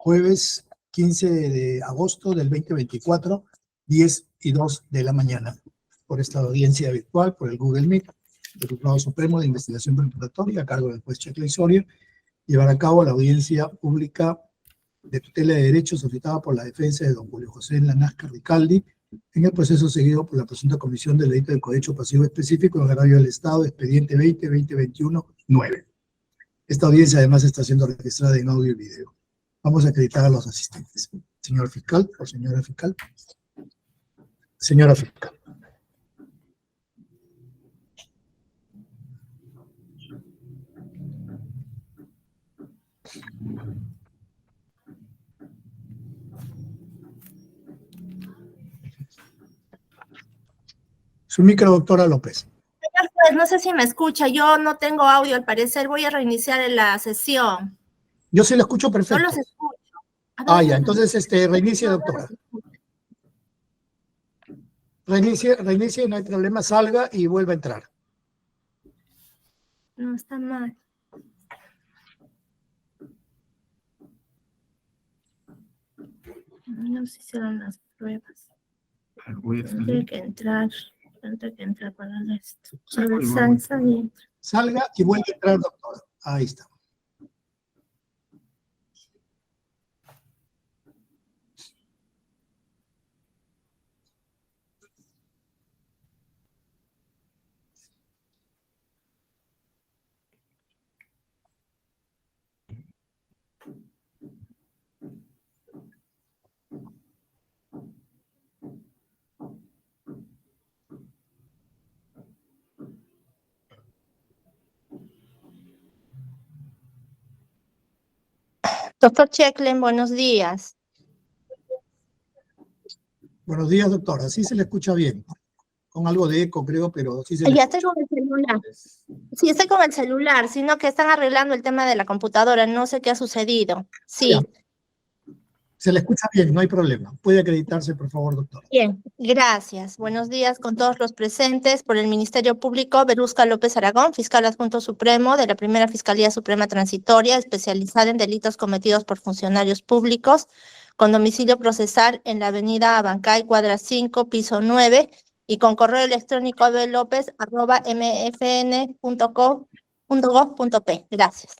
jueves 15 de agosto del 2024, 10 y 2 de la mañana, por esta audiencia virtual, por el Google Meet, del Juzgado Supremo de Investigación Preparatoria, a cargo del juez Checla Soria, llevar a cabo la audiencia pública de tutela de derechos solicitada por la defensa de don Julio José Lanasca Ricaldi, en el proceso seguido por la presunta comisión del delito de cohecho pasivo específico en agravio del Estado, expediente 20-2021-9. Esta audiencia además está siendo registrada en audio y video. Vamos a acreditar a los asistentes. Señor fiscal o señora fiscal. Señora fiscal. Su micro, doctora López. Señor juez, no sé si me escucha, yo no tengo audio al parecer, voy a reiniciar la sesión. Yo sí la escucho perfecto. No los escucho. Ya, entonces reinicie, doctora. Reinicie, no hay problema, salga y vuelva a entrar. No, está mal. No se hicieron las pruebas. Tendré que entrar para esto. Salga y vuelva a entrar, doctora. Ahí está. Doctor Checlen, buenos días. Buenos días, doctora. Sí se le escucha bien. Con algo de eco, creo, pero sí se le Ya estoy con el celular. Sí, estoy con el celular, sino que están arreglando el tema de la computadora. No sé qué ha sucedido. Sí. Ya. Se le escucha bien, no hay problema. Puede acreditarse, por favor, doctora. Bien, gracias. Buenos días con todos los presentes. Por el Ministerio Público, Berusca López Aragón, fiscal adjunto supremo de la Primera Fiscalía Suprema Transitoria, especializada en delitos cometidos por funcionarios públicos, con domicilio procesal en la avenida Abancay, cuadra 5, piso 9, y con correo electrónico abelopez@mfn.gov.p. Gracias.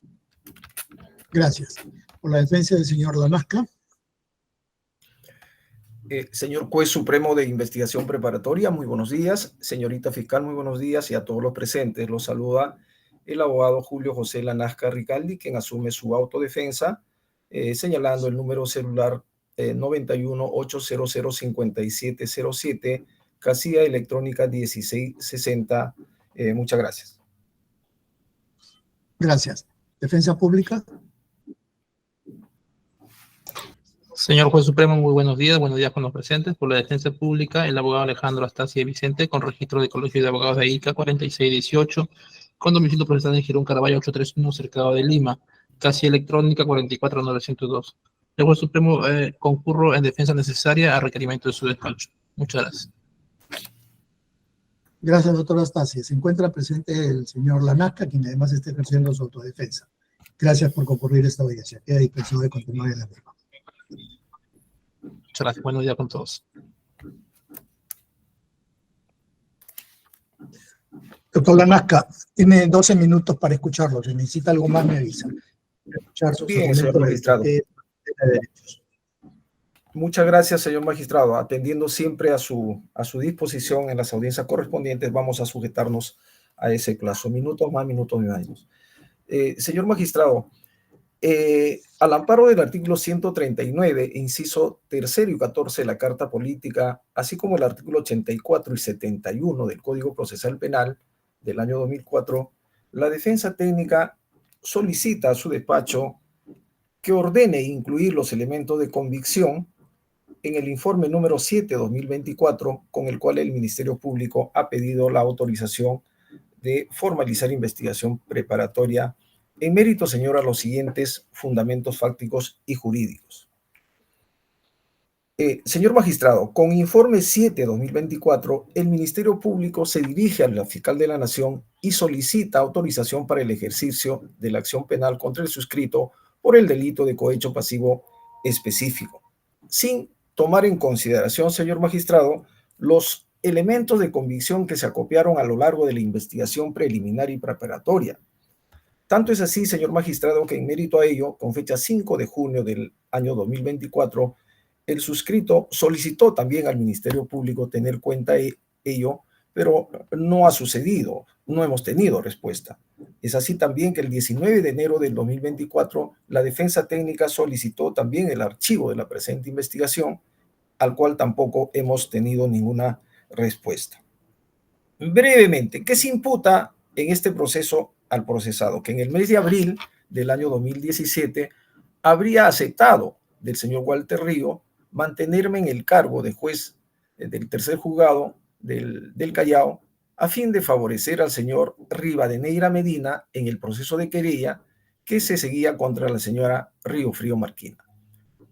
Gracias. Por la defensa del señor Lanasca. Señor Juez Supremo de Investigación Preparatoria, muy buenos días. Señorita Fiscal, muy buenos días. Y a todos los presentes, los saluda el abogado Julio José Lanasca Ricaldi, quien asume su autodefensa, señalando el número celular 91-800-5707, casilla electrónica 1660. Muchas gracias. Gracias. Defensa pública. Señor Juez Supremo, muy buenos días con los presentes. Por la defensa pública, el abogado Alejandro Astacia Vicente, con registro de Colegio de Abogados de ICA 4618, con domicilio procesal en Girón Caraballo 831, Cercado de Lima, casilla electrónica 44902. El Juez Supremo concurro en defensa necesaria a requerimiento de su despacho. Muchas gracias. Gracias, doctora Astacia. Se encuentra presente el señor Lanasca, quien además está ejerciendo su autodefensa. Gracias por concurrir a esta audiencia. Queda dispensado de continuar en la misma. Muchas gracias. Buenos días con todos. Doctor Lanasca, tiene 12 minutos para escucharlo. Si necesita algo más, me avisa. Escuchar sus Bien, señor magistrado. de derechos. Muchas gracias, señor magistrado. Atendiendo siempre a su disposición en las audiencias correspondientes, vamos a sujetarnos a ese plazo. Minutos más, minutos menos. Señor magistrado, al amparo del artículo 139, inciso 3 y 14 de la Carta Política, así como el artículo 84 y 71 del Código Procesal Penal del año 2004, la defensa técnica solicita a su despacho que ordene incluir los elementos de convicción en el informe número 7/2024, con el cual el Ministerio Público ha pedido la autorización de formalizar investigación preparatoria en mérito, señor, a los siguientes fundamentos fácticos y jurídicos. Señor magistrado, con informe 7/2024, el Ministerio Público se dirige a la Fiscal de la Nación y solicita autorización para el ejercicio de la acción penal contra el suscrito por el delito de cohecho pasivo específico, sin tomar en consideración, señor magistrado, los elementos de convicción que se acopiaron a lo largo de la investigación preliminar y preparatoria. Tanto es así, señor magistrado, que en mérito a ello, con fecha 5 de junio del año 2024, el suscrito solicitó también al Ministerio Público tener cuenta de ello, pero no ha sucedido, no hemos tenido respuesta. Es así también que el 19 de enero del 2024, la Defensa Técnica solicitó también el archivo de la presente investigación, al cual tampoco hemos tenido ninguna respuesta. Brevemente, ¿qué se imputa en este proceso al procesado? Que en el mes de abril del año 2017 habría aceptado del señor Walter Ríos mantenerme en el cargo de juez del tercer juzgado del Callao a fin de favorecer al señor Rivadeneira Medina en el proceso de querella que se seguía contra la señora Río Frío Marquina.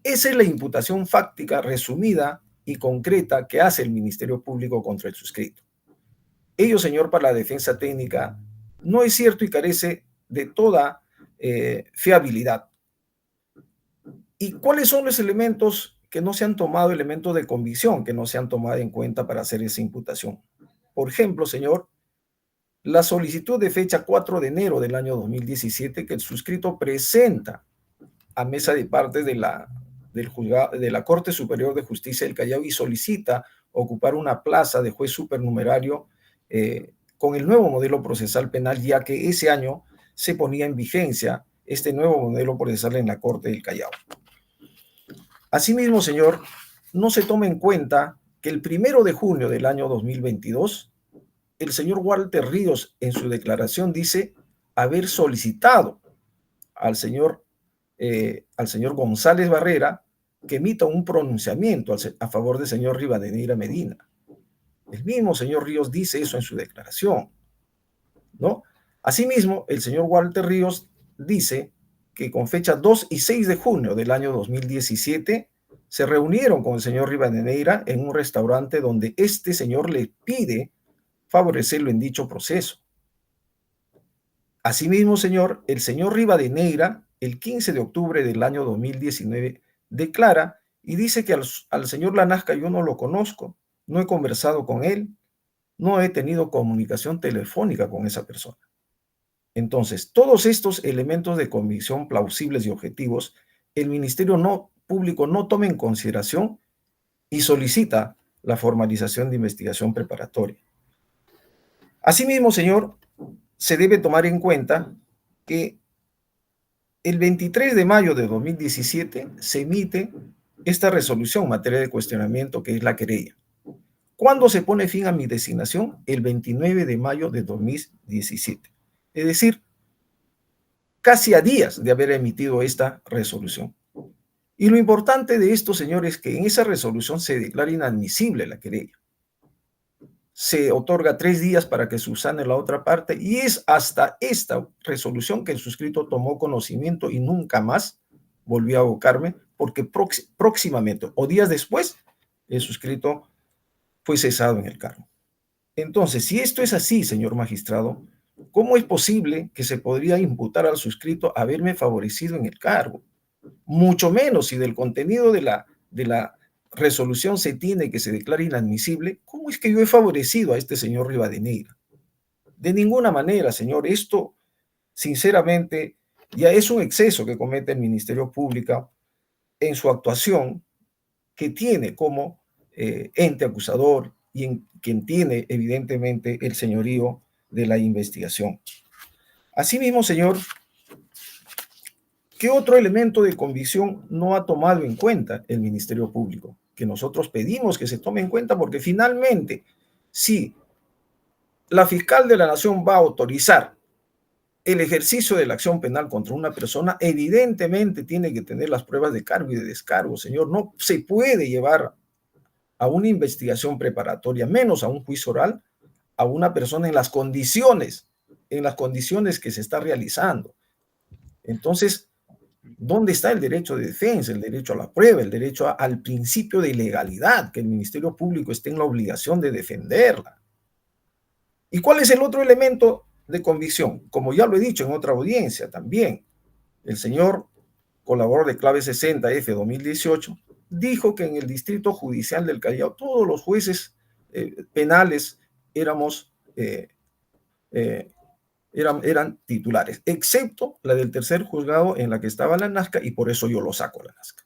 Esa es la imputación fáctica resumida y concreta que hace el Ministerio Público contra el suscrito. Ello, señor, para la defensa técnica, no es cierto y carece de toda fiabilidad. ¿Y cuáles son los elementos que no se han tomado, elementos de convicción que no se han tomado en cuenta para hacer esa imputación? Por ejemplo, señor, la solicitud de fecha 4 de enero del año 2017 que el suscrito presenta a mesa de partes de la Corte Superior de Justicia del Callao y solicita ocupar una plaza de juez supernumerario con el nuevo modelo procesal penal, ya que ese año se ponía en vigencia este nuevo modelo procesal en la Corte del Callao. Asimismo, señor, no se toma en cuenta que el 1 de junio del año 2022, el señor Walter Ríos en su declaración dice haber solicitado al señor González Barrera que emita un pronunciamiento a favor del señor Rivadeneira Medina. El mismo señor Ríos dice eso en su declaración, ¿no? Asimismo, el señor Walter Ríos dice que con fecha 2 y 6 de junio del año 2017 se reunieron con el señor Rivadeneira en un restaurante donde este señor le pide favorecerlo en dicho proceso. Asimismo, señor, el señor Rivadeneira, el 15 de octubre del año 2019, declara y dice que al señor Lanasca yo no lo conozco, no he conversado con él, no he tenido comunicación telefónica con esa persona. Entonces, todos estos elementos de convicción plausibles y objetivos, el Ministerio Público no toma en consideración y solicita la formalización de investigación preparatoria. Asimismo, señor, se debe tomar en cuenta que el 23 de mayo de 2017 se emite esta resolución en materia de cuestionamiento que es la querella. ¿Cuándo se pone fin a mi designación? El 29 de mayo de 2017. Es decir, casi a días de haber emitido esta resolución. Y lo importante de esto, señores, es que en esa resolución se declara inadmisible la querella. Se otorga 3 días para que subsane la otra parte y es hasta esta resolución que el suscrito tomó conocimiento y nunca más volvió a abocarme porque próximamente o días después el suscrito fue cesado en el cargo. Entonces, si esto es así, señor magistrado, ¿cómo es posible que se podría imputar al suscrito haberme favorecido en el cargo? Mucho menos si del contenido de la resolución se tiene que se declare inadmisible, ¿cómo es que yo he favorecido a este señor Rivadeneira? De ninguna manera, señor. Esto, sinceramente, ya es un exceso que comete el Ministerio Público en su actuación que tiene como ente acusador y en quien tiene evidentemente el señorío de la investigación. Asimismo, señor, ¿qué otro elemento de convicción no ha tomado en cuenta el Ministerio Público? Que nosotros pedimos que se tome en cuenta porque finalmente, si la fiscal de la Nación va a autorizar el ejercicio de la acción penal contra una persona, evidentemente tiene que tener las pruebas de cargo y de descargo, señor. No se puede llevar a una investigación preparatoria, menos a un juicio oral, a una persona en las condiciones que se está realizando. Entonces, ¿dónde está el derecho de defensa, el derecho a la prueba, el derecho al principio de legalidad, que el Ministerio Público esté en la obligación de defenderla? ¿Y cuál es el otro elemento de convicción? Como ya lo he dicho en otra audiencia también, el señor colaborador de clave 60F 2018, dijo que en el Distrito Judicial del Callao todos los jueces penales eran titulares, excepto la del tercer juzgado en la que estaba la Nazca, y por eso yo lo saco a la Nazca.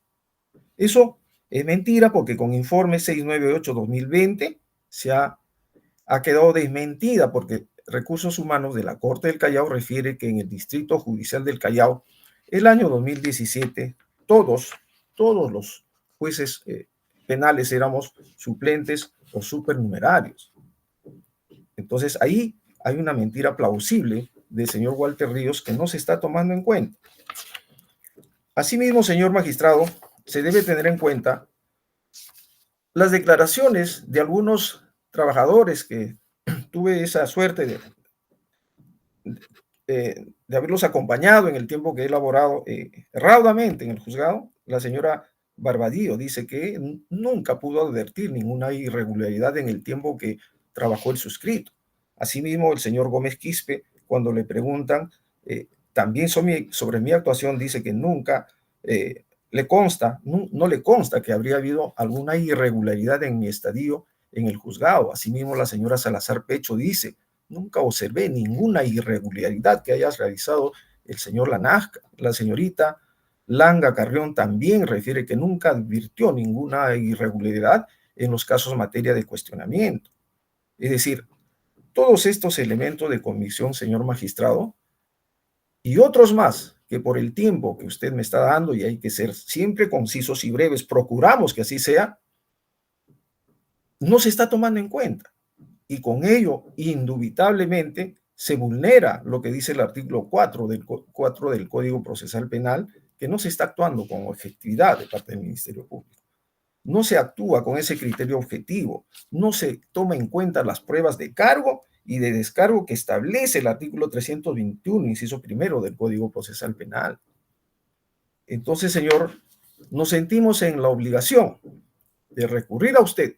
Eso es mentira, porque con informe 698-2020 se ha quedado desmentida, porque Recursos Humanos de la Corte del Callao refiere que en el Distrito Judicial del Callao, el año 2017, todos los jueces penales éramos suplentes o supernumerarios. Entonces ahí hay una mentira plausible del señor Walter Ríos que no se está tomando en cuenta. Asimismo, señor magistrado, se debe tener en cuenta las declaraciones de algunos trabajadores que tuve esa suerte de haberlos acompañado en el tiempo que he laborado erradamente en el juzgado. La señora Barbadillo dice que nunca pudo advertir ninguna irregularidad en el tiempo que trabajó el suscrito. Asimismo, el señor Gómez Quispe, cuando le preguntan también sobre mi actuación, dice que nunca le consta, no le consta que habría habido alguna irregularidad en mi estadio en el juzgado. Asimismo, la señora Salazar Pecho dice: nunca observé ninguna irregularidad que haya realizado el señor Lanazca. La señorita Langa Carrión también refiere que nunca advirtió ninguna irregularidad en los casos materia de cuestionamiento. Es decir, todos estos elementos de convicción, señor magistrado, y otros más, que por el tiempo que usted me está dando, y hay que ser siempre concisos y breves, procuramos que así sea, no se está tomando en cuenta. Y con ello, indubitablemente, se vulnera lo que dice el artículo 4 del Código Procesal Penal, que no se está actuando con objetividad de parte del Ministerio Público. No se actúa con ese criterio objetivo, no se toma en cuenta las pruebas de cargo y de descargo que establece el artículo 321, inciso primero del Código Procesal Penal. Entonces, señor, nos sentimos en la obligación de recurrir a usted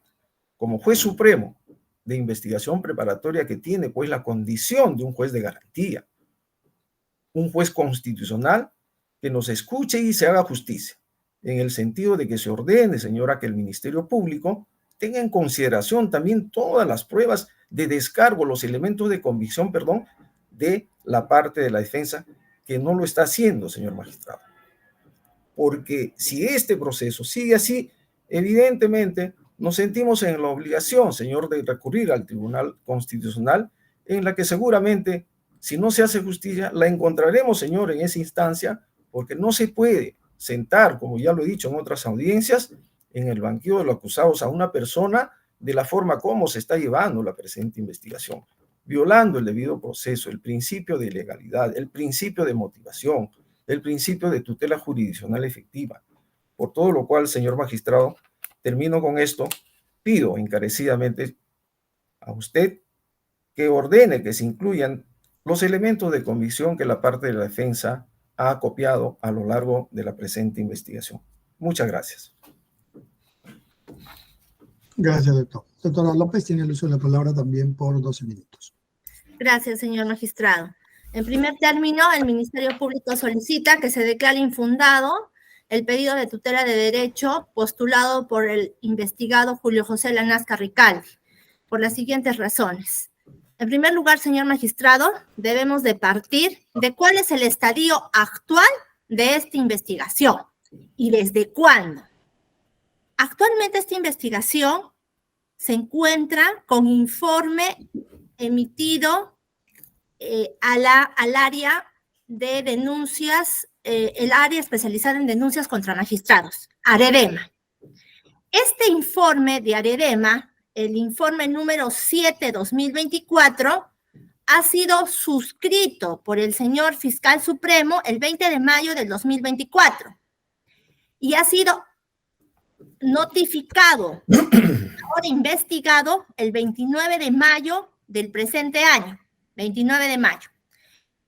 como juez supremo de investigación preparatoria, que tiene pues la condición de un juez de garantía, un juez constitucional que nos escuche y se haga justicia, en el sentido de que se ordene, señora, que el Ministerio Público tenga en consideración también todas las pruebas de descargo, los elementos de convicción, perdón, de la parte de la defensa, que no lo está haciendo, señor magistrado. Porque si este proceso sigue así, evidentemente nos sentimos en la obligación, señor, de recurrir al Tribunal Constitucional, en la que seguramente, si no se hace justicia, la encontraremos, señor, en esa instancia, porque no se puede sentar, como ya lo he dicho en otras audiencias, en el banquillo de los acusados a una persona de la forma como se está llevando la presente investigación, violando el debido proceso, el principio de legalidad, el principio de motivación, el principio de tutela jurisdiccional efectiva. Por todo lo cual, señor magistrado, termino con esto, pido encarecidamente a usted que ordene que se incluyan los elementos de convicción que la parte de la defensa ha copiado a lo largo de la presente investigación. Muchas gracias. Gracias, doctor. Doctora López tiene el uso de la palabra también por 12 minutos. Gracias, señor magistrado. En primer término, el Ministerio Público solicita que se declare infundado el pedido de tutela de derecho postulado por el investigado Julio José Lanazca Ricaldi, por las siguientes razones. En primer lugar, señor magistrado, debemos de partir de cuál es el estadio actual de esta investigación y desde cuándo. Actualmente esta investigación se encuentra con informe emitido al área de denuncias, el área especializada en denuncias contra magistrados, AREDEMA. Este informe de AREDEMA, el informe número 7/2024, ha sido suscrito por el señor fiscal supremo el 20 de mayo del 2024 y ha sido notificado, ahora investigado, el 29 de mayo del presente año, 29 de mayo.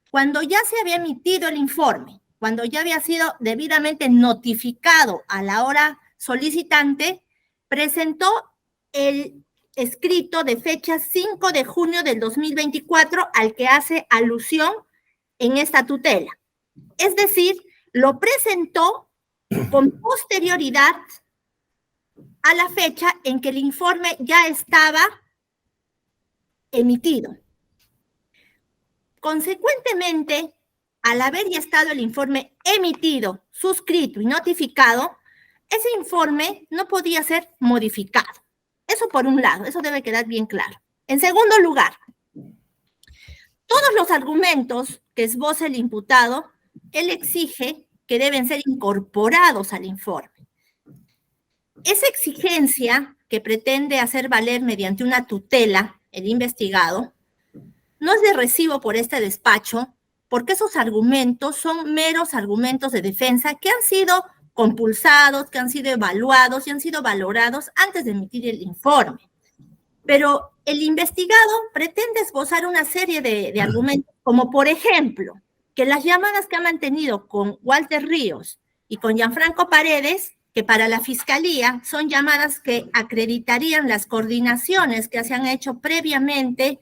Cuando ya se había emitido el informe, cuando ya había sido debidamente notificado a la hora solicitante, presentó el escrito de fecha 5 de junio del 2024 al que hace alusión en esta tutela. Es decir, lo presentó con posterioridad a la fecha en que el informe ya estaba emitido. Consecuentemente, al haber ya estado el informe emitido, suscrito y notificado, ese informe no podía ser modificado. Eso por un lado, eso debe quedar bien claro. En segundo lugar, todos los argumentos que esboza el imputado, él exige que deben ser incorporados al informe. Esa exigencia que pretende hacer valer mediante una tutela el investigado no es de recibo por este despacho, porque esos argumentos son meros argumentos de defensa que han sido compulsados, que han sido evaluados y han sido valorados antes de emitir el informe. Pero el investigado pretende esbozar una serie de argumentos, como por ejemplo, que las llamadas que ha mantenido con Walter Ríos y con Gianfranco Paredes, que para la Fiscalía son llamadas que acreditarían las coordinaciones que se han hecho previamente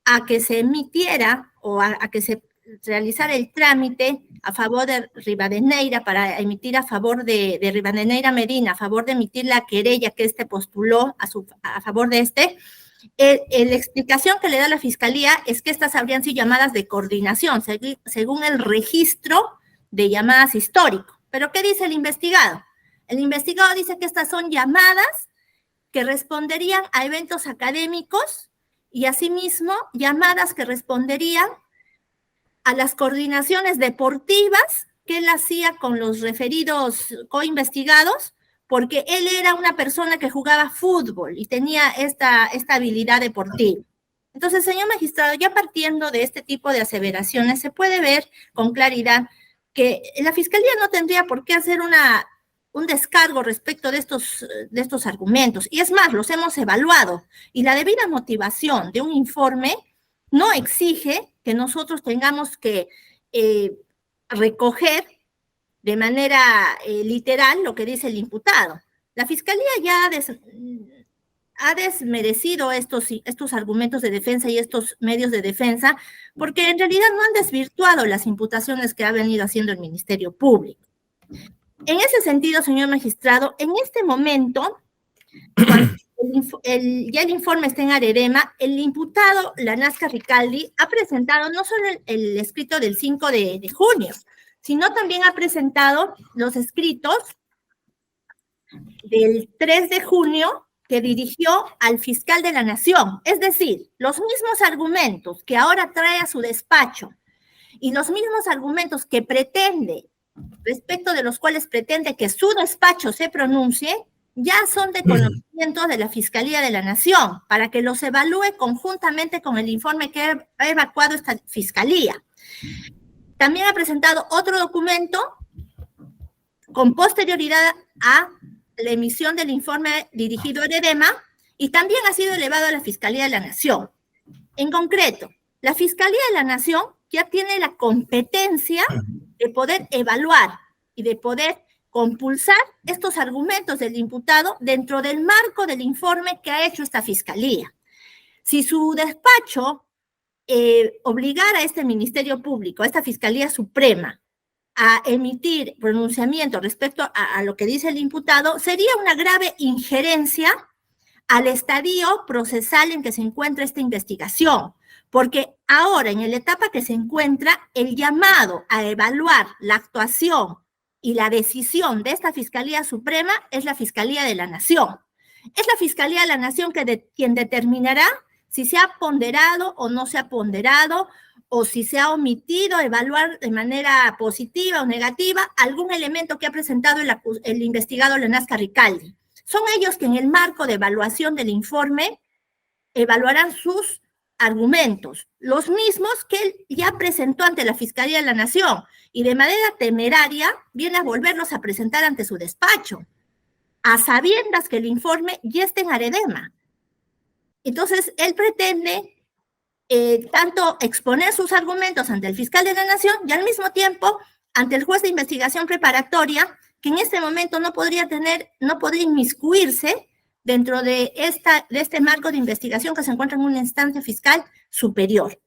a que se emitiera o a que se realizara el trámite a favor de Rivadeneira para emitir a favor de Rivadeneira Medina, a favor de emitir la querella que este postuló a favor de este. La explicación que le da la Fiscalía es que estas habrían sido llamadas de coordinación, según el registro de llamadas histórico. ¿Pero qué dice el investigado? El investigado dice que estas son llamadas que responderían a eventos académicos y asimismo llamadas que responderían a las coordinaciones deportivas que él hacía con los referidos coinvestigados, porque él era una persona que jugaba fútbol y tenía esta habilidad deportiva. Entonces, señor magistrado, ya partiendo de este tipo de aseveraciones, se puede ver con claridad que la Fiscalía no tendría por qué hacer un descargo respecto de estos argumentos. Y es más, los hemos evaluado. Y la debida motivación de un informe no exige que nosotros tengamos que recoger de manera literal lo que dice el imputado. La Fiscalía ya ha desmerecido estos argumentos de defensa y estos medios de defensa, porque en realidad no han desvirtuado las imputaciones que ha venido haciendo el Ministerio Público. En ese sentido, señor magistrado, en este momento, cuando ya el informe está en AREREMA, el imputado Lanasca Ricaldi ha presentado no solo el escrito del 5 de junio, sino también ha presentado los escritos del 3 de junio que dirigió al fiscal de la Nación. Es decir, los mismos argumentos que ahora trae a su despacho y los mismos argumentos que pretende, respecto de los cuales pretende que su despacho se pronuncie, ya son de conocimiento de la Fiscalía de la Nación, para que los evalúe conjuntamente con el informe que ha evacuado esta Fiscalía. También ha presentado otro documento con posterioridad a la emisión del informe dirigido a AREREMA y también ha sido elevado a la Fiscalía de la Nación. En concreto, la Fiscalía de la Nación ya tiene la competencia de poder evaluar y de poder compulsar estos argumentos del imputado dentro del marco del informe que ha hecho esta Fiscalía. Si su despacho obligara a este Ministerio Público, a esta Fiscalía Suprema, a emitir pronunciamiento respecto a lo que dice el imputado, sería una grave injerencia al estadio procesal en que se encuentra esta investigación, porque ahora, en la etapa que se encuentra, el llamado a evaluar la actuación y la decisión de esta Fiscalía Suprema es la Fiscalía de la Nación. Es la Fiscalía de la Nación quien determinará si se ha ponderado o no se ha ponderado, o si se ha omitido evaluar de manera positiva o negativa algún elemento que ha presentado el investigado Lanasca Ricaldi. Son ellos que en el marco de evaluación del informe evaluarán sus argumentos, los mismos que él ya presentó ante la Fiscalía de la Nación, y de manera temeraria viene a volverlos a presentar ante su despacho, a sabiendas que el informe ya está en AREREMA. Entonces, él pretende tanto exponer sus argumentos ante el fiscal de la Nación y al mismo tiempo ante el juez de investigación preparatoria, que en este momento no podría inmiscuirse dentro de este marco de investigación que se encuentra en una instancia fiscal superior.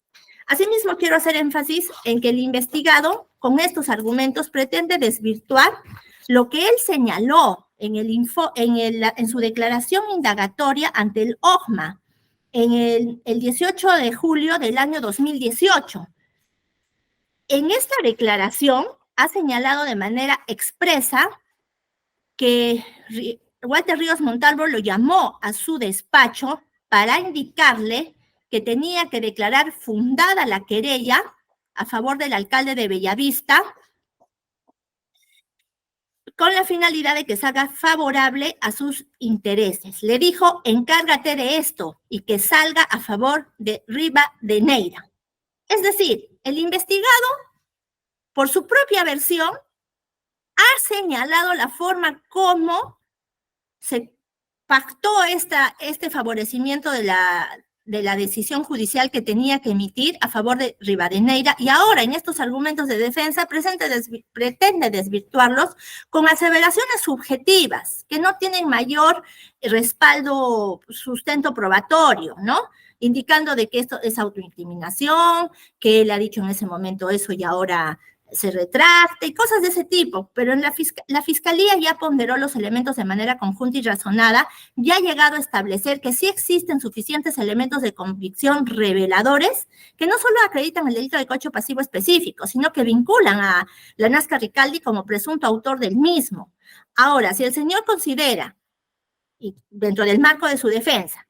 Asimismo, quiero hacer énfasis en que el investigado, con estos argumentos, pretende desvirtuar lo que él señaló en su declaración indagatoria ante el OJMA el 18 de julio del año 2018. En esta declaración ha señalado de manera expresa que Walter Ríos Montalvo lo llamó a su despacho para indicarle que tenía que declarar fundada la querella a favor del alcalde de Bellavista con la finalidad de que salga favorable a sus intereses. Le dijo, encárgate de esto y que salga a favor de Rivadeneira. Es decir, el investigado, por su propia versión, ha señalado la forma como se pactó este favorecimiento de la decisión judicial que tenía que emitir a favor de Rivadeneira, y ahora en estos argumentos de defensa pretende desvirtuarlos con aseveraciones subjetivas que no tienen mayor respaldo, sustento probatorio, ¿no? Indicando de que esto es autoincriminación, que él ha dicho en ese momento eso y ahora se retracte y cosas de ese tipo, pero en la Fiscalía ya ponderó los elementos de manera conjunta y razonada, ya ha llegado a establecer que sí existen suficientes elementos de convicción reveladores que no solo acreditan el delito de cohecho pasivo específico, sino que vinculan a la Nazca Ricaldi como presunto autor del mismo. Ahora, si el señor considera, y dentro del marco de su defensa,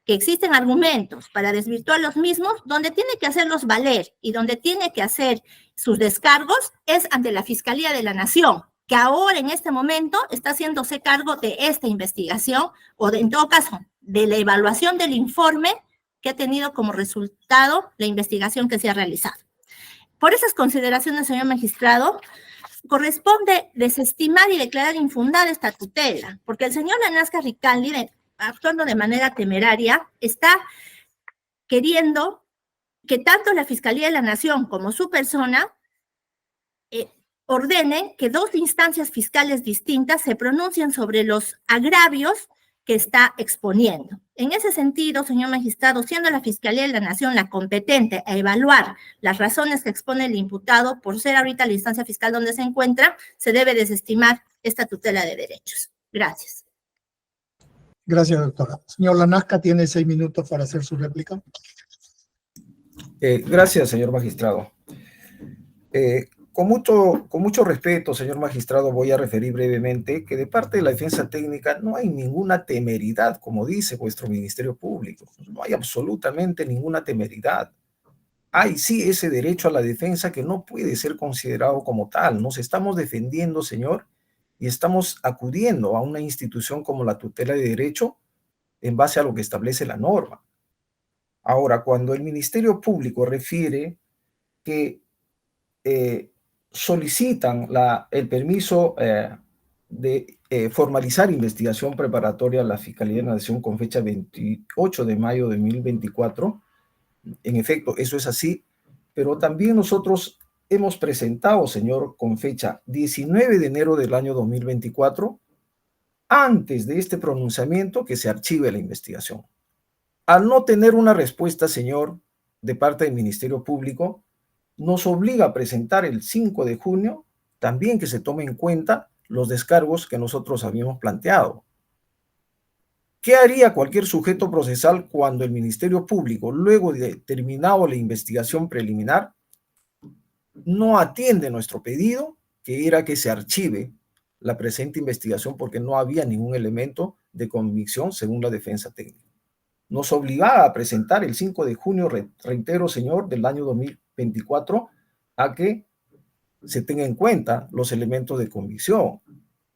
que existen argumentos para desvirtuar los mismos, donde tiene que hacerlos valer y donde tiene que hacer sus descargos es ante la Fiscalía de la Nación, que ahora en este momento está haciéndose cargo de esta investigación o en todo caso de la evaluación del informe que ha tenido como resultado la investigación que se ha realizado. Por esas consideraciones, señor magistrado, corresponde desestimar y declarar infundada esta tutela, porque el señor Nazca Ricaldi, actuando de manera temeraria, está queriendo que tanto la Fiscalía de la Nación como su persona ordenen que dos instancias fiscales distintas se pronuncien sobre los agravios que está exponiendo. En ese sentido, señor magistrado, siendo la Fiscalía de la Nación la competente a evaluar las razones que expone el imputado, por ser ahorita la instancia fiscal donde se encuentra, se debe desestimar esta tutela de derechos. Gracias. Gracias, doctora. Señor Lanasca, tiene 6 minutos para hacer su réplica. Gracias, señor magistrado. Con mucho respeto, señor magistrado, voy a referir brevemente que de parte de la defensa técnica no hay ninguna temeridad, como dice vuestro Ministerio Público. No hay absolutamente ninguna temeridad. Hay sí ese derecho a la defensa que no puede ser considerado como tal. Nos estamos defendiendo, señor, y estamos acudiendo a una institución como la tutela de derecho en base a lo que establece la norma. Ahora, cuando el Ministerio Público refiere que solicitan el permiso de formalizar investigación preparatoria a la Fiscalía de la Nación con fecha 28 de mayo de 2024, en efecto, eso es así, pero también nosotros hemos presentado, señor, con fecha 19 de enero del año 2024, antes de este pronunciamiento, que se archive la investigación. Al no tener una respuesta, señor, de parte del Ministerio Público, nos obliga a presentar el 5 de junio también que se tome en cuenta los descargos que nosotros habíamos planteado. ¿Qué haría cualquier sujeto procesal cuando el Ministerio Público, luego de terminado la investigación preliminar, no atiende nuestro pedido, que era que se archive la presente investigación porque no había ningún elemento de convicción según la defensa técnica? Nos obligaba a presentar el 5 de junio, reitero, señor, del año 2024, a que se tenga en cuenta los elementos de convicción.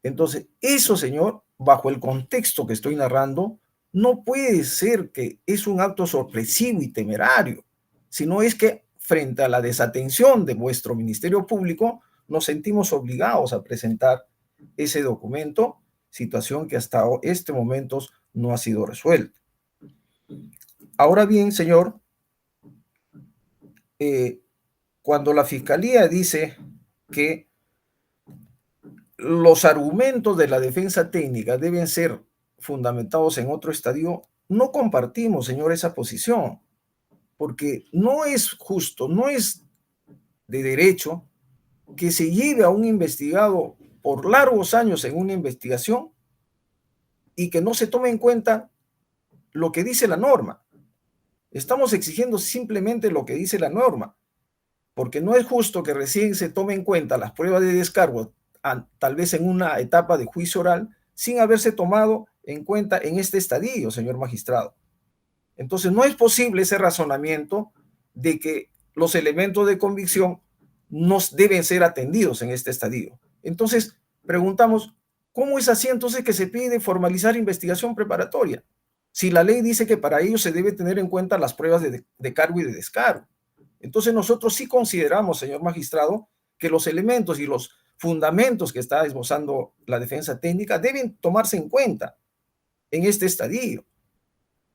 Entonces, eso, señor, bajo el contexto que estoy narrando, no puede ser que es un acto sorpresivo y temerario, sino es que frente a la desatención de vuestro Ministerio Público, nos sentimos obligados a presentar ese documento, situación que hasta este momento no ha sido resuelta. Ahora bien, señor, cuando la Fiscalía dice que los argumentos de la defensa técnica deben ser fundamentados en otro estadio, no compartimos, señor, esa posición. porque no es justo, no es de derecho que se lleve a un investigado por largos años en una investigación y que no se tome en cuenta lo que dice la norma. Estamos exigiendo simplemente lo que dice la norma, porque no es justo que recién se tome en cuenta las pruebas de descargo, tal vez en una etapa de juicio oral, sin haberse tomado en cuenta en este estadio, señor magistrado. Entonces, no es posible ese razonamiento de que los elementos de convicción no deben ser atendidos en este estadio. Entonces, preguntamos, ¿cómo es así entonces que se pide formalizar investigación preparatoria? Si la ley dice que para ello se debe tener en cuenta las pruebas de cargo y de descargo. Entonces, nosotros sí consideramos, señor magistrado, que los elementos y los fundamentos que está esbozando la defensa técnica deben tomarse en cuenta en este estadio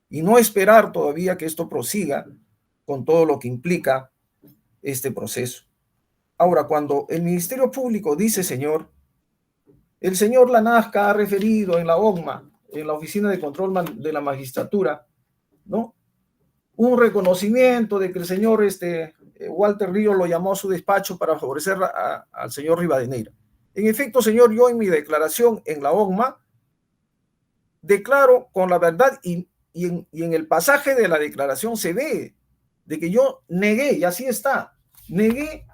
y no esperar todavía que esto prosiga con todo lo que implica este proceso. Ahora, cuando el Ministerio Público dice, el señor Lanasca ha referido en la OCMA, en la Oficina de Control de la Magistratura, ¿no?, un reconocimiento de que el señor Walter Ríos lo llamó a su despacho para favorecer al señor Rivadeneira. En efecto, señor, yo en mi declaración en la OCMA declaro con la verdad y en el pasaje de la declaración se ve de que yo negué, y así está, negué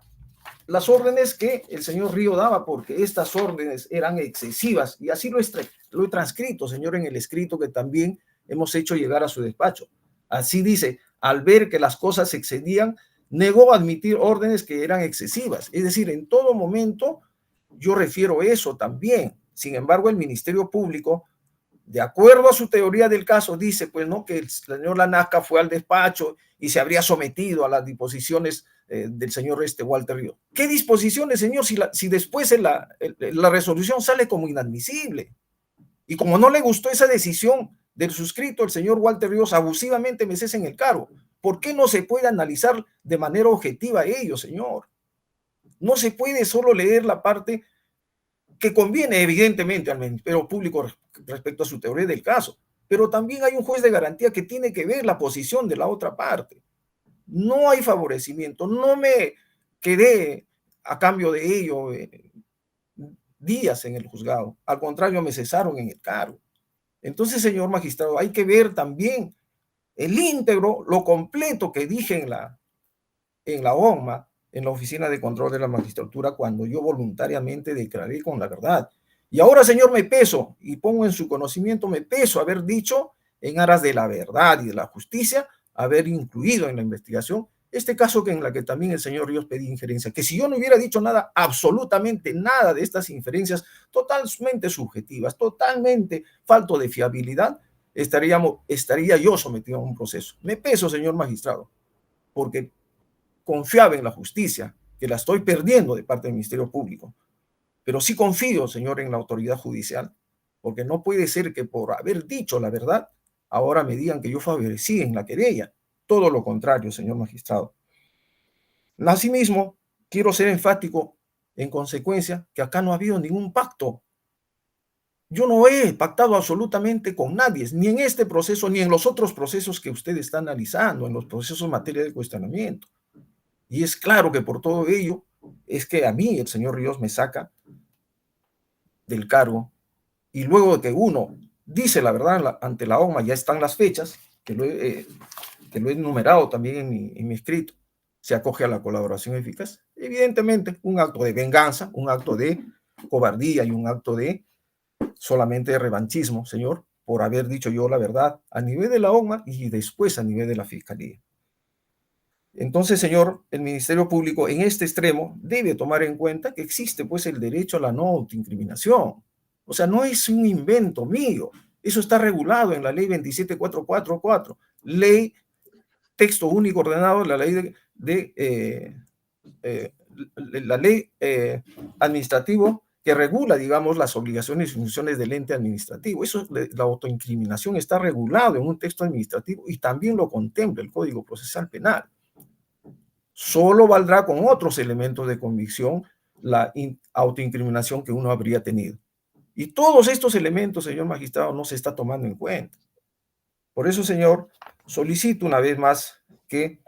las órdenes que el señor Río daba, porque estas órdenes eran excesivas, y así lo he transcrito, señor, en el escrito que también hemos hecho llegar a su despacho. Así dice, al ver que las cosas se excedían, negó admitir órdenes que eran excesivas. Es decir, en todo momento yo refiero eso también. Sin embargo, el Ministerio Público, de acuerdo a su teoría del caso, dice, pues no, que el señor Lanasca fue al despacho y se habría sometido a las disposiciones del señor Walter Ríos. ¿Qué disposiciones, señor? Si después la resolución sale como inadmisible. Y como no le gustó esa decisión del suscrito, el señor Walter Ríos abusivamente me cesa en el cargo. ¿Por qué no se puede analizar de manera objetiva ello, señor? No se puede solo leer la parte que conviene evidentemente al Ministerio Público respecto a su teoría del caso, pero también hay un juez de garantía que tiene que ver la posición de la otra parte. No hay favorecimiento, no me quedé a cambio de ello días en el juzgado, al contrario, me cesaron en el cargo. Entonces, señor magistrado, hay que ver también el íntegro, lo completo que dije en la OCMA, en la Oficina de Control de la Magistratura, cuando yo voluntariamente declaré con la verdad. Y ahora, señor, me peso y pongo en su conocimiento, me peso haber dicho en aras de la verdad y de la justicia, haber incluido en la investigación este caso en la que también el señor Ríos pedía injerencia, que si yo no hubiera dicho nada, absolutamente nada de estas inferencias totalmente subjetivas, totalmente falto de fiabilidad, estaría yo sometido a un proceso. Me peso, señor magistrado, porque confiaba en la justicia, que la estoy perdiendo de parte del Ministerio Público. Pero sí confío, señor, en la autoridad judicial, porque no puede ser que por haber dicho la verdad, ahora me digan que yo favorecí en la querella. Todo lo contrario, señor magistrado. Asimismo, quiero ser enfático, en consecuencia, que acá no ha habido ningún pacto. Yo no he pactado absolutamente con nadie, ni en este proceso, ni en los otros procesos que usted está analizando, en los procesos en materia de cuestionamiento. Y es claro que por todo ello es que a mí el señor Ríos me saca del cargo, y luego de que uno dice la verdad ante la OCMA, ya están las fechas, que lo he enumerado también en mi escrito, se acoge a la colaboración eficaz. Evidentemente, un acto de venganza, un acto de cobardía y un acto de solamente de revanchismo, señor, por haber dicho yo la verdad a nivel de la OCMA y después a nivel de la Fiscalía. Entonces, señor, el Ministerio Público en este extremo debe tomar en cuenta que existe pues el derecho a la no autoincriminación. O sea, no es un invento mío. Eso está regulado en la ley 27444, ley, texto único ordenado, la ley la ley administrativo que regula, digamos, las obligaciones y funciones del ente administrativo. Eso, la autoincriminación está regulado en un texto administrativo y también lo contempla el Código Procesal Penal. Solo valdrá con otros elementos de convicción la autoincriminación que uno habría tenido. Y todos estos elementos, señor magistrado, no se está tomando en cuenta. Por eso, señor, solicito una vez más que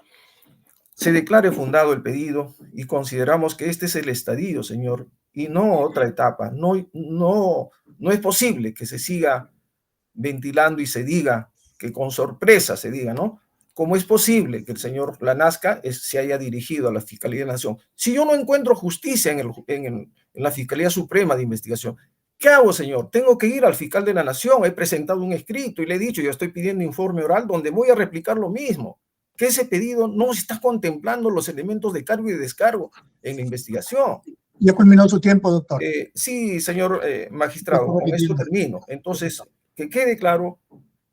se declare fundado el pedido y consideramos que este es el estadio, señor, y no otra etapa. No es posible que se siga ventilando y se diga, que con sorpresa se diga, ¿no? ¿Cómo es posible que el señor Lanasca se haya dirigido a la Fiscalía de la Nación? Si yo no encuentro justicia en la Fiscalía Suprema de Investigación, ¿qué hago, señor? Tengo que ir al fiscal de la Nación. He presentado un escrito y le he dicho, yo estoy pidiendo informe oral donde voy a replicar lo mismo, que ese pedido no está contemplando los elementos de cargo y de descargo en la investigación. Ya culminó su tiempo, doctor. Sí, señor magistrado, con esto termino. Entonces, que quede claro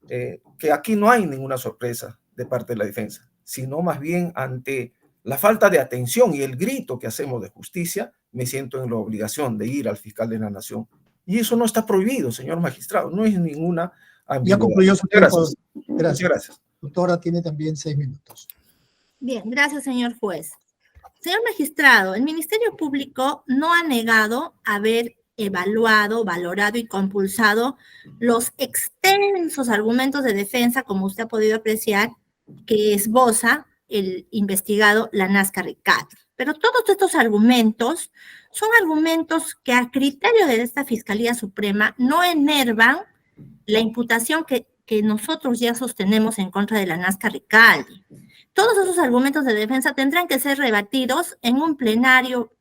que aquí no hay ninguna sorpresa de parte de la defensa, sino más bien ante la falta de atención y el grito que hacemos de justicia, me siento en la obligación de ir al fiscal de la Nación. Y eso no está prohibido, señor magistrado, no es ninguna ambigüedad. Ya concluyó su tiempo. Gracias. Gracias. Gracias. Doctora, tiene también 6 minutos. Bien, gracias, señor juez. Señor magistrado, el Ministerio Público no ha negado haber evaluado, valorado y compulsado los extensos argumentos de defensa, como usted ha podido apreciar, que esboza el investigado Lanasca Ricardo. Pero todos estos argumentos son argumentos que a criterio de esta Fiscalía Suprema no enervan la imputación que nosotros ya sostenemos en contra de Lanasca Ricaldi. Todos esos argumentos de defensa tendrán que ser rebatidos en un plenario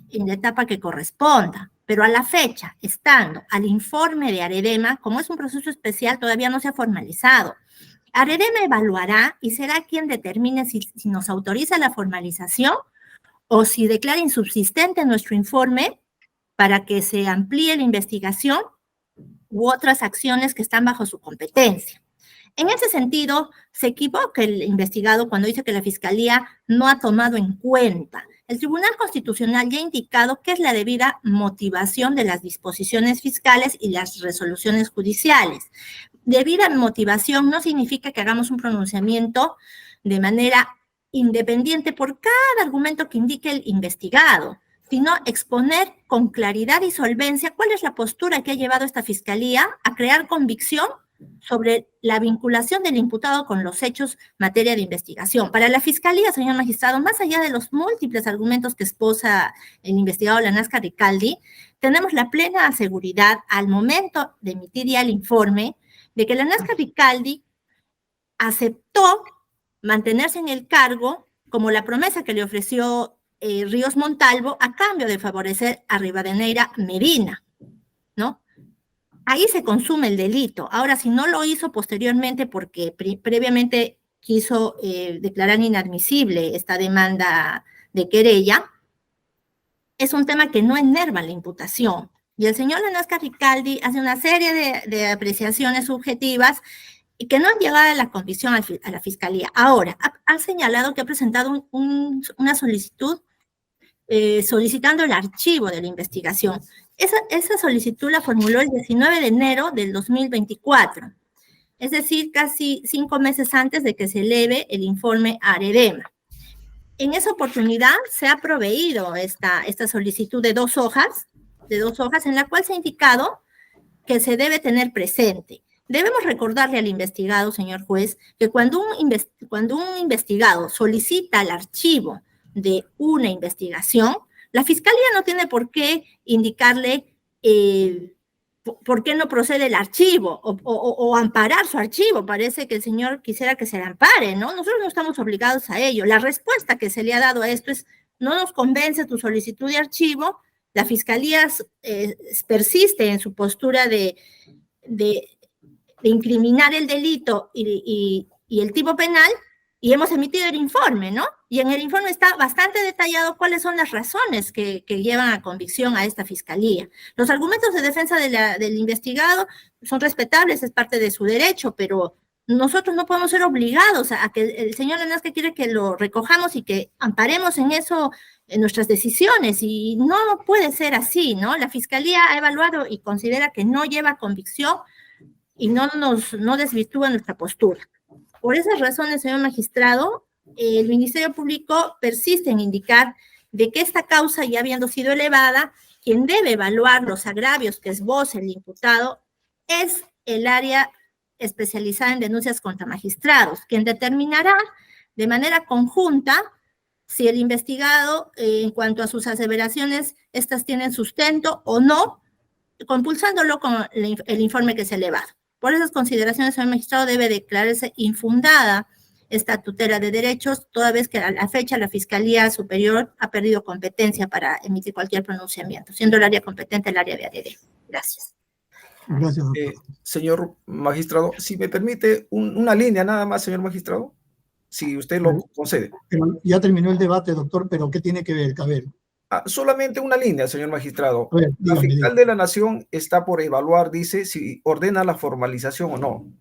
en la etapa que corresponda, pero a la fecha, estando al informe de Aredema, como es un proceso especial, todavía no se ha formalizado. Aredema evaluará y será quien determine si nos autoriza la formalización o si declara insubsistente nuestro informe para que se amplíe la investigación u otras acciones que están bajo su competencia. En ese sentido, se equivoca el investigado cuando dice que la Fiscalía no ha tomado en cuenta. El Tribunal Constitucional ya ha indicado que es la debida motivación de las disposiciones fiscales y las resoluciones judiciales. Debida motivación no significa que hagamos un pronunciamiento de manera independiente por cada argumento que indique el investigado, sino exponer con claridad y solvencia cuál es la postura que ha llevado esta Fiscalía a crear convicción sobre la vinculación del imputado con los hechos materia de investigación. Para la Fiscalía, señor magistrado, más allá de los múltiples argumentos que esposa el investigado Lanasca Ricaldi, tenemos la plena seguridad al momento de emitir ya el informe de que Lanasca Ricaldi aceptó mantenerse en el cargo como la promesa que le ofreció Ríos Montalvo a cambio de favorecer a Rivadeneira Medina, ¿no? Ahí se consume el delito. Ahora, si no lo hizo posteriormente porque previamente quiso declarar inadmisible esta demanda de querella, es un tema que no enerva la imputación. Y el señor Lanasca Ricaldi hace una serie de apreciaciones subjetivas y que no han llegado a la convicción a la Fiscalía. Ahora, ha señalado que ha presentado una solicitud solicitando el archivo de la investigación. Esa solicitud la formuló el 19 de enero del 2024, es decir, casi 5 meses antes de que se eleve el informe a Aredema. En esa oportunidad se ha proveído esta solicitud de 2 hojas, en la cual se ha indicado que se debe tener presente. Debemos recordarle al investigado, señor juez, que cuando un investigado solicita el archivo de una investigación, la Fiscalía no tiene por qué indicarle por qué no procede el archivo o amparar su archivo. Parece que el señor quisiera que se le ampare, ¿no? Nosotros no estamos obligados a ello. La respuesta que se le ha dado a esto es: no nos convence tu solicitud de archivo. La Fiscalía persiste en su postura de incriminar el delito y el tipo penal, y hemos emitido el informe, ¿no? Y en el informe está bastante detallado cuáles son las razones que llevan a convicción a esta Fiscalía. Los argumentos de defensa del investigado son respetables, es parte de su derecho, pero nosotros no podemos ser obligados a que el señor Lanasca quiere que lo recojamos y que amparemos en eso en nuestras decisiones, y no puede ser así, ¿no? La Fiscalía ha evaluado y considera que no lleva convicción y no desvirtúa nuestra postura. Por esas razones, señor magistrado, el Ministerio Público persiste en indicar de que esta causa, ya habiendo sido elevada, quien debe evaluar los agravios que esboce el imputado es el área especializada en denuncias contra magistrados, quien determinará de manera conjunta si el investigado, en cuanto a sus aseveraciones, estas tienen sustento o no, compulsándolo con el informe que es elevado. Por esas consideraciones, el magistrado debe declararse infundada esta tutela de derechos, toda vez que a la fecha la Fiscalía Superior ha perdido competencia para emitir cualquier pronunciamiento, siendo el área competente el área de ADD. Gracias. Gracias, doctor. Señor magistrado, si me permite una línea nada más, señor magistrado, si usted lo concede. Pero ya terminó el debate, doctor, pero ¿qué tiene que ver? A ver, Solamente una línea, señor magistrado. a ver, La dígame, fiscal dígame. de la Nación está por evaluar, dice, si ordena la formalización o no.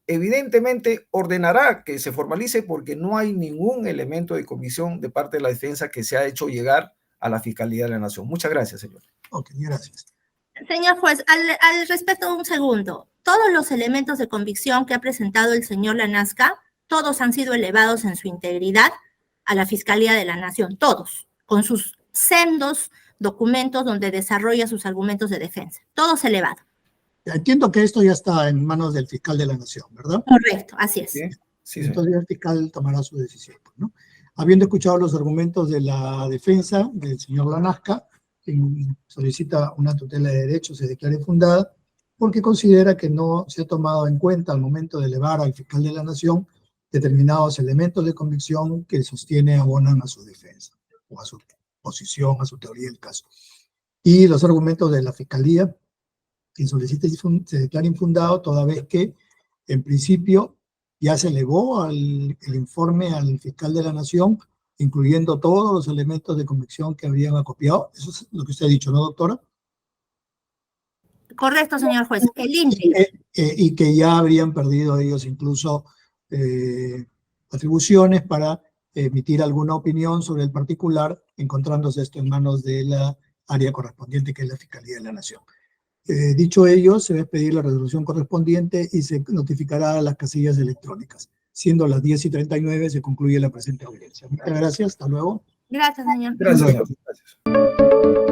Evidentemente ordenará que se formalice porque no hay ningún elemento de comisión de parte de la defensa que se ha hecho llegar a la Fiscalía de la Nación. Muchas gracias, señor. Ok, gracias. Señor juez, al respecto, un segundo. Todos los elementos de convicción que ha presentado el señor Lanasca, todos han sido elevados en su integridad a la Fiscalía de la Nación, todos, con sus sendos documentos donde desarrolla sus argumentos de defensa. Todos elevados. Entiendo que esto ya está en manos del fiscal de la Nación, ¿verdad? Correcto, así es. Sí, sí, Entonces el fiscal tomará su decisión, ¿no? Habiendo escuchado los argumentos de la defensa del señor Lanasca, quien solicita una tutela de derechos, se declare fundada, porque considera que no se ha tomado en cuenta al momento de elevar al fiscal de la Nación determinados elementos de convicción que sostiene abonan a su defensa, o a su posición, a su teoría del caso. Y los argumentos de la fiscalía, quien solicita se declara infundado, toda vez que, en principio, ya se elevó el informe al fiscal de la Nación, incluyendo todos los elementos de convicción que habrían acopiado. Eso es lo que usted ha dicho, ¿no, doctora? Correcto, señor juez. El índice. Y que ya habrían perdido ellos incluso atribuciones para emitir alguna opinión sobre el particular, encontrándose esto en manos de la área correspondiente, que es la Fiscalía de la Nación. Dicho ello, se va a expedir la resolución correspondiente y se notificará a las casillas electrónicas. Siendo las 10:39, se concluye la presente audiencia. Muchas gracias, hasta luego. Gracias, señor. Gracias, señor. Gracias.